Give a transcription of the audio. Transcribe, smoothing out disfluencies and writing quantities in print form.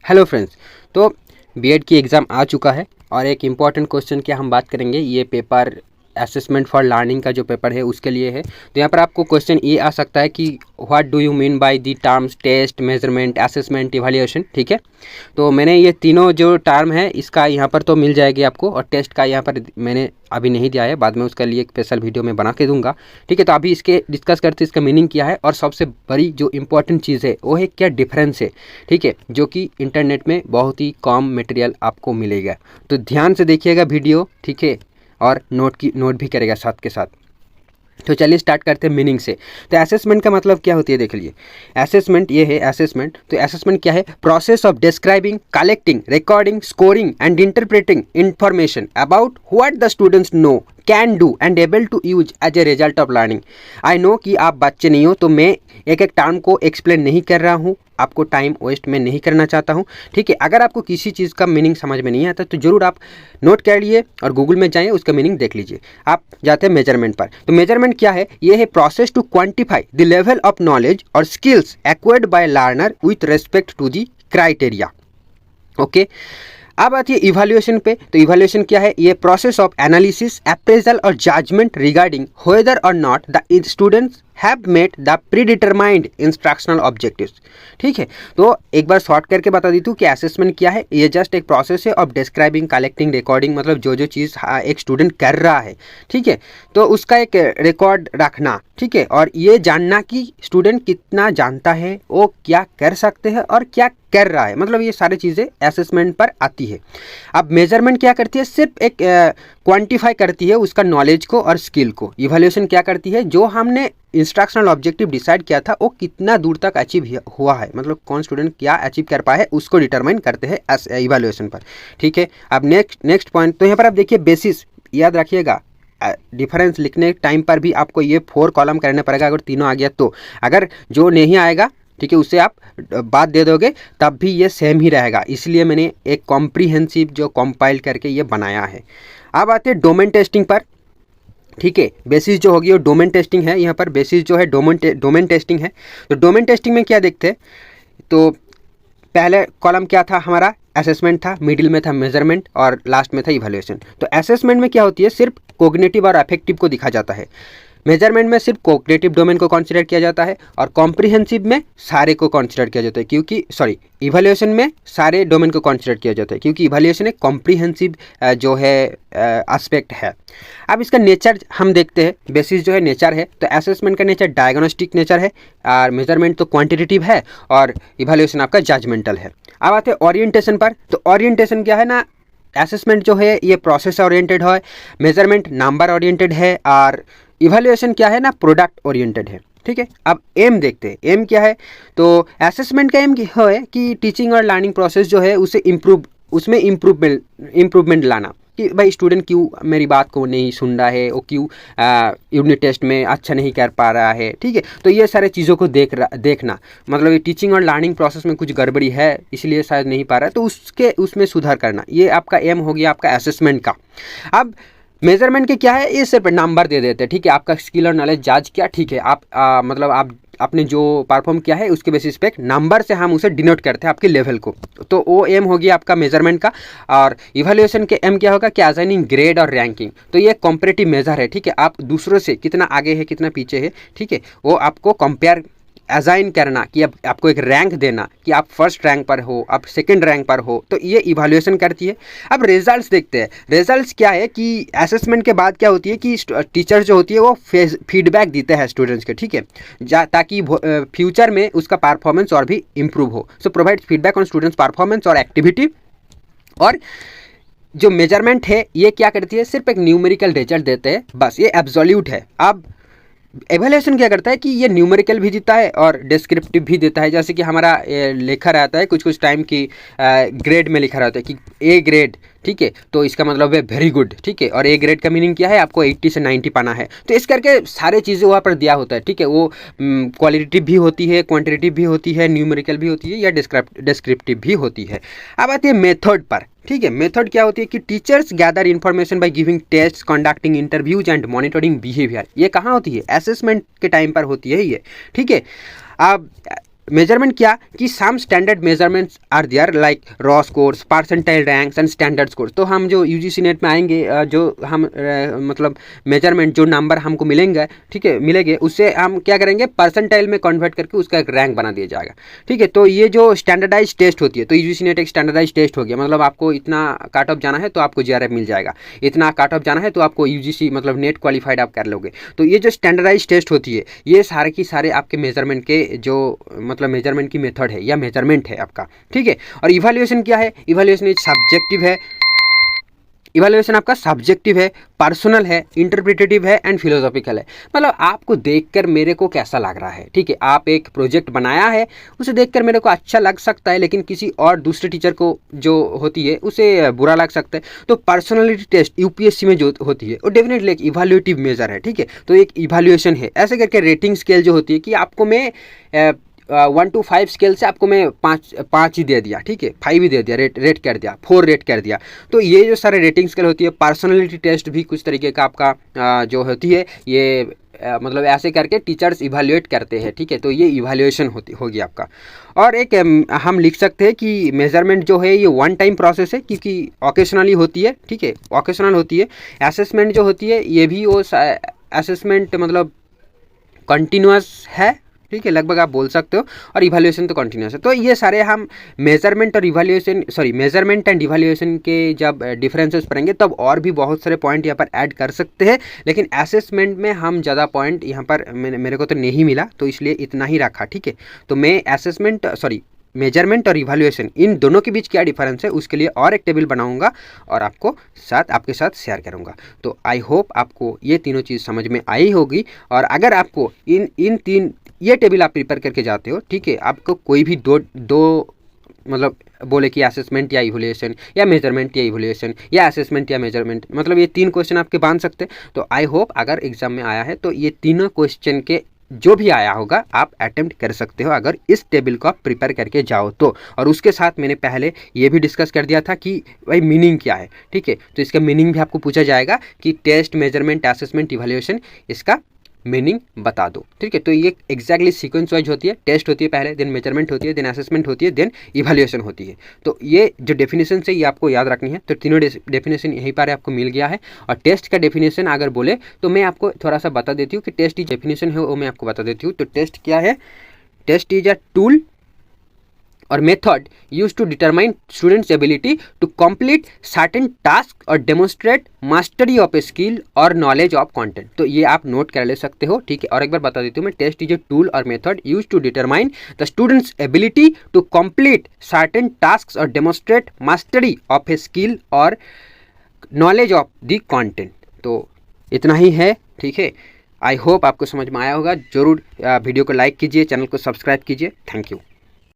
Hello friends. तो BEd की exam आ चुका है और एक इम्पॉर्टेंट क्वेश्चन की हम बात करेंगे। ये पेपर असेसमेंट फॉर लर्निंग का जो पेपर है उसके लिए है। तो यहाँ पर आपको क्वेश्चन ये आ सकता है कि what do you mean by the terms test, measurement, assessment, evaluation. ठीक है, तो मैंने ये तीनों जो टर्म है इसका यहाँ पर तो मिल जाएगी आपको, और टेस्ट का यहाँ पर मैंने अभी नहीं दिया है, बाद में उसके लिए एक स्पेशल वीडियो में बना के दूंगा। ठीक है, तो अभी इसके डिस्कस करते हैं इसका मीनिंग क्या है, और सबसे बड़ी जो इंपॉर्टेंट चीज़ है वो है क्या डिफरेंस है। ठीक है, जो कि इंटरनेट में बहुत ही कम मटेरियल आपको मिलेगा। तो ध्यान से देखिएगा वीडियो, ठीक है, और नोट भी करेगा साथ के साथ। तो चलिए स्टार्ट करते हैं मीनिंग से। तो असेसमेंट का मतलब क्या होती है देख लीजिए। असेसमेंट ये है असेसमेंट। तो असेसमेंट क्या है? Process of describing, collecting, recording, scoring and interpreting information about what the students know, can do and able to use as a result of learning. I know कि आप बच्चे नहीं हो, तो मैं एक एक टर्म को एक्सप्लेन नहीं कर रहा हूँ, आपको टाइम वेस्ट में नहीं करना चाहता हूँ। ठीक है, अगर आपको किसी चीज़ का मीनिंग समझ में नहीं आता तो ज़रूर आप नोट कर लिए और गूगल में जाइए, उसका मीनिंग देख लीजिए। आप जाते हैं मेजरमेंट पर। तो मेजरमेंट क्या है? ये है process to quantify the level of knowledge और skills acquired by learner with respect to the criteria. Okay, अब आती है इवैल्यूएशन पे। तो इवैल्यूएशन क्या है? ये प्रोसेस ऑफ एनालिसिस, अप्रेजल और judgement regarding whether or not the students have met the predetermined instructional objectives. ठीक है, तो एक बार शॉर्ट करके बता दी तू कि असेसमेंट क्या है। ये जस्ट एक प्रोसेस है ऑफ डिस्क्राइबिंग, कलेक्टिंग, रिकॉर्डिंग, मतलब जो जो चीज़ एक स्टूडेंट कर रहा है, ठीक है, तो उसका एक रिकॉर्ड रखना। ठीक है, और ये जानना कि स्टूडेंट कितना जानता है, वो क्या कर सकते हैं और क्या कर रहा है, मतलब ये सारी चीज़ें असेसमेंट पर आती है। अब मेजरमेंट क्या करती है? सिर्फ एक क्वांटिफाई करती है उसका नॉलेज को और स्किल को। इवैल्यूएशन क्या करती है? जो हमने इंस्ट्रक्शनल ऑब्जेक्टिव डिसाइड किया था वो कितना दूर तक अचीव हुआ है, मतलब कौन स्टूडेंट क्या अचीव कर पाया है, उसको डिटरमाइन करते हैं इवैल्यूएशन पर। ठीक है, अब नेक्स्ट पॉइंट। तो यहाँ पर आप देखिए बेसिस, याद रखिएगा डिफरेंस लिखने टाइम पर भी आपको ये 4 कॉलम करने पड़ेगा अगर तीनों आ गया तो। अगर जो नहीं आएगा, ठीक है, उससे आप बात दे दोगे तब भी ये सेम ही रहेगा, इसलिए मैंने एक कॉम्प्रीहेंसिव जो कंपाइल करके ये बनाया है। अब आते हैं डोमेन टेस्टिंग पर। ठीक है, बेसिस जो होगी वो डोमेन टेस्टिंग है। यहाँ पर बेसिस जो है डोमेन टेस्टिंग है। तो डोमेन टेस्टिंग में क्या देखते हैं? तो पहले कॉलम क्या था हमारा? असेसमेंट था, मिडिल में था मेजरमेंट और लास्ट में था इवैल्यूएशन। तो असेसमेंट में क्या होती है? सिर्फ कोग्निटिव और अफेक्टिव को दिखा जाता है। मेजरमेंट में सिर्फ कोग्निटिव डोमेन को कंसीडर किया जाता है, और कॉम्प्रिहेंसिव में सारे को कंसीडर किया जाता है, क्योंकि इवैल्यूएशन में सारे डोमेन को कंसीडर किया जाता है, क्योंकि इवैल्यूएशन एक कॉम्प्रिहेंसिव जो है एस्पेक्ट है। अब इसका नेचर हम देखते हैं। बेसिस जो है नेचर है, तो असेसमेंट का नेचर डायग्नोस्टिक नेचर है, और मेजरमेंट तो क्वांटिटेटिव है, और इवैल्यूएशन आपका जजमेंटल है। अब आते हैं ओरिएंटेशन पर। तो ओरिएंटेशन क्या है ना, असेसमेंट जो है ये प्रोसेस ओरिएंटेड है, मेजरमेंट नंबर ओरिएंटेड है, और इवैल्यूएशन क्या है ना, प्रोडक्ट ओरिएंटेड है। ठीक है, अब एम देखते हैं। एम क्या है? तो असेसमेंट का एम क्या है कि टीचिंग और लर्निंग प्रोसेस जो है उसे उसमें इम्प्रूवमेंट लाना, कि भाई स्टूडेंट क्यों मेरी बात को नहीं सुन रहा है, वो क्यों यूनिट टेस्ट में अच्छा नहीं कर पा रहा है। ठीक है, तो ये सारे चीज़ों को देखना, मतलब ये टीचिंग और लर्निंग प्रोसेस में कुछ गड़बड़ी है इसलिए शायद नहीं पा रहा है, तो उसमें सुधार करना, ये आपका एम हो गया आपका असेसमेंट का। अब मेजरमेंट के क्या है? ये सिर्फ नंबर दे देते हैं। ठीक है, आपका स्किल और नॉलेज जांच किया, ठीक है, आप मतलब आपने जो परफॉर्म किया है उसके बेसिस पे नंबर से हम उसे डिनोट करते हैं आपके लेवल को। तो वो एम हो गया आपका मेजरमेंट का। और इवैल्यूएशन के एम क्या होगा कि असाइनिंग ग्रेड और रैंकिंग। तो ये कॉम्परेटिव मेजर है। ठीक है, आप दूसरों से कितना आगे है कितना पीछे है, ठीक है, वो आपको कंपेयर असाइन करना, कि अब आपको एक रैंक देना कि आप फर्स्ट रैंक पर हो, आप सेकंड रैंक पर हो, तो ये इवैल्यूएशन करती है। अब रिजल्ट्स देखते हैं। रिजल्ट्स क्या है कि असेसमेंट के बाद क्या होती है कि टीचर जो होती है वो फीडबैक देते हैं स्टूडेंट्स के, ठीक है, ताकि फ्यूचर में उसका परफॉर्मेंस और भी इम्प्रूव हो। So provide feedback on students performance और एक्टिविटी। और जो मेजरमेंट है ये क्या करती है? सिर्फ एक न्यूमेरिकल रिजल्ट देते हैं, बस, ये एब्सोल्यूट है। अब एवेल्यूएशन क्या करता है कि ये न्यूमेरिकल भी देता है और डिस्क्रिप्टिव भी देता है। जैसे कि हमारा लिखा रहता है कुछ टाइम की ग्रेड में लिखा रहता है कि ए ग्रेड, ठीक है, तो इसका मतलब है वेरी गुड। ठीक है, और ए ग्रेड का मीनिंग क्या है? आपको 80 से 90 पाना है। तो इस करके सारे चीज़ें वहाँ पर दिया होता है। ठीक है, वो क्वालिटेटिव भी होती है, क्वांटिटेटिव भी होती है, न्यूमेरिकल भी होती है, या डिस्क्रिप्टिव भी होती है। अब आती है मेथड पर। ठीक है, मेथड क्या होती है कि teachers gather information by giving test, conducting interviews and monitoring behaviour. ये कहाँ होती है? असेसमेंट के टाइम पर होती है ये। ठीक है, अब मेजरमेंट क्या कि some standard measurements are there like raw scores, percentile ranks and standard scores. तो हम जो यूजीसी नेट में आएंगे, जो हम मतलब मेजरमेंट जो नंबर हमको मिलेंगे, ठीक है, मिलेंगे, उससे हम क्या करेंगे, परसेंटाइल में कन्वर्ट करके उसका एक रैंक बना दिया जाएगा, ठीक है। तो ये जो स्टैंडर्डाइज टेस्ट होती है, तो यूजीसी नेट एक स्टैंडर्डाइज टेस्ट हो गया, मतलब आपको इतना काट ऑफ जाना है तो आपको जीआरएफ मिल जाएगा, इतना काट ऑफ जाना है तो आपको यूजीसी मतलब नेट क्वालिफाइड आप कर लोगे। तो ये जो स्टैंडर्डाइज टेस्ट होती है, ये सारे की सारे आपके मेजरमेंट के जो मतलब मेजरमेंट की मेथड है या मेजरमेंट है आपका, ठीक है। और इवैल्यूएशन क्या है, इवैल्यूएशन सब्जेक्टिव है, इवैल्यूएशन आपका सब्जेक्टिव है, पर्सनल है, इंटरप्रिटेटिव है एंड फिलोसॉफिकल है। मतलब आपको देखकर मेरे को कैसा लग रहा है, ठीक है, आप एक प्रोजेक्ट बनाया है, उसे देखकर मेरे को अच्छा लग सकता है, लेकिन किसी और दूसरे टीचर को जो होती है उसे बुरा लग सकता है। तो पर्सनैलिटी टेस्ट यूपीएससी में जो होती है वो डेफिनेटली एक इवैल्यूएटिव मेजर है, ठीक है। तो एक इवैल्यूएशन है, ऐसे करके रेटिंग स्केल जो होती है कि आपको मैं 1 to 5 स्केल से आपको मैं पाँच ही दे दिया, ठीक है, 5 ही दे दिया, रेट कर दिया, 4 रेट कर दिया। तो ये जो सारे रेटिंग स्केल होती है, पर्सनैलिटी टेस्ट भी कुछ तरीके का आपका जो होती है, ये मतलब ऐसे करके टीचर्स इवैल्यूएट करते हैं, ठीक है। तो ये इवैल्यूएशन होगी आपका। और एक हम लिख सकते हैं कि मेजरमेंट जो है ये 1 टाइम प्रोसेस है, क्योंकि ऑकेशनली होती है, ठीक है, ऑकेशनल होती है। असेसमेंट जो होती है ये भी वो असेसमेंट मतलब कंटिन्यूअस है, ठीक है, लगभग आप बोल सकते हो। और इवैल्यूएशन तो कंटिन्यूस है। तो ये सारे हम मेजरमेंट और इवैल्यूएशन मेजरमेंट एंड इवैल्यूएशन के जब डिफरेंसेस पढ़ेंगे तब और भी बहुत सारे पॉइंट यहाँ पर ऐड कर सकते हैं, लेकिन असेसमेंट में हम ज़्यादा पॉइंट यहाँ पर मेरे को तो नहीं मिला, तो इसलिए इतना ही रखा, ठीक है। तो मैं मेजरमेंट और इवैल्यूएशन इन दोनों के बीच क्या डिफरेंस है उसके लिए और एक टेबल बनाऊंगा और आपके साथ शेयर करूंगा। तो आई होप आपको ये तीनों चीज़ समझ में आई होगी। और अगर आपको इन तीन ये टेबल आप प्रिपेयर करके जाते हो, ठीक है, आपको कोई भी दो मतलब बोले कि असेसमेंट या इवैल्यूएशन या मेजरमेंट या इवैल्यूएशन या असेसमेंट या मेजरमेंट, मतलब ये 3 क्वेश्चन आपके बांध सकते हैं। तो आई होप अगर एग्जाम में आया है तो ये तीनों क्वेश्चन के जो भी आया होगा आप अटेम्प्ट कर सकते हो, अगर इस टेबल को आप प्रिपेयर करके जाओ तो। और उसके साथ मैंने पहले ये भी डिस्कस कर दिया था कि भाई मीनिंग क्या है, ठीक है। तो इसका मीनिंग भी आपको पूछा जाएगा कि टेस्ट, मेजरमेंट, असेसमेंट, इवैल्यूएशन, इसका मीनिंग बता दो, ठीक है। तो ये एग्जैक्टली सीक्वेंस वाइज होती है, टेस्ट होती है पहले, देन मेजरमेंट होती है, देन असेसमेंट होती है, देन इवैल्यूएशन होती है। तो ये जो डेफिनेशन है ये आपको याद रखनी है। तो तीनों डेफिनेशन यहीं पर आपको मिल गया है। और टेस्ट का डेफिनेशन अगर बोले तो मैं आपको थोड़ा सा बता देती हूँ कि टेस्ट की डेफिनेशन है वो मैं आपको बता देती हूँ। तो टेस्ट क्या है, test is a tool or method used to determine students' ability to complete certain task or demonstrate mastery of a skill or knowledge of content। तो ये आप नोट कर ले सकते हो, ठीक है। और एक बार बता देती हूँ मैं, टेस्ट इज ए टूल और method use to determine the students ability to complete certain task और demonstrate mastery of a skill और नॉलेज ऑफ द कंटेंट। तो इतना ही है, ठीक है। आई होप आपको समझ में आया होगा। जरूर वीडियो को लाइक कीजिए, चैनल को सब्सक्राइब कीजिए। Thank you.